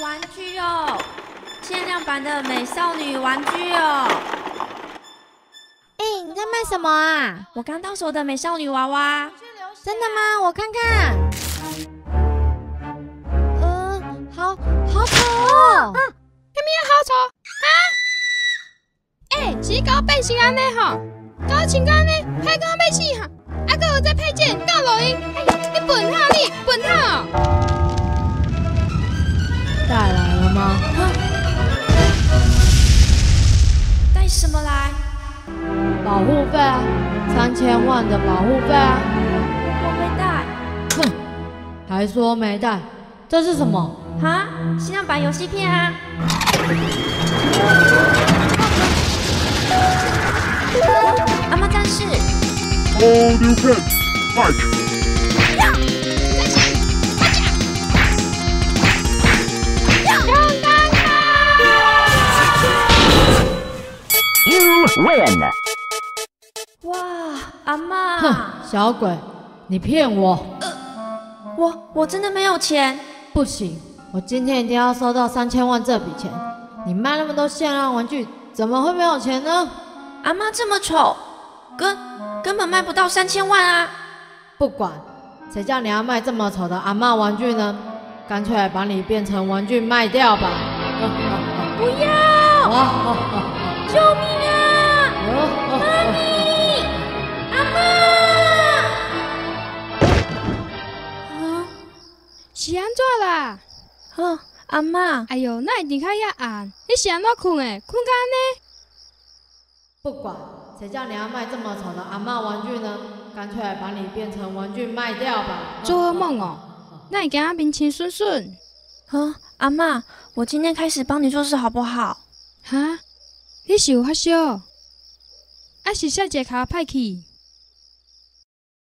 玩具哦，限量版的美少女玩具哦。你在卖什么啊？我刚到手的美少女娃娃。真的吗？我看看。好丑哦！什么好丑啊？是搞变成安尼吼，搞穿安尼，歹讲要死哈！还佫有这配件，搞录音，你笨哈你笨哈！带来了吗？带什么来？保护费啊，3000万的保护费啊！我没带。哼，还说没带，这是什么？哈，限量版游戏片啊！阿妈战士。All new pet, fight! 哇，阿妈！哼，小鬼，你骗我！我真的没有钱。不行，我今天一定要收到3000万这笔钱。你卖那么多限量玩具，怎么会没有钱呢？阿妈这么丑，根本卖不到3000万啊！不管，谁叫你要卖这么丑的阿嬷玩具呢？干脆把你变成玩具卖掉吧！不要！救命啊！妈咪，阿妈！是安怎啦？阿妈，哎哟，哪会电较遐暗？你是安怎困的？困到安尼？不管，谁叫你要卖这么丑的阿嬷玩具呢？干脆把你变成玩具卖掉吧！做噩梦哦，哪会今仔面青顺顺？阿妈，我今天开始帮你做事好不好？哈？你是有发烧？还是说一个脚歹去？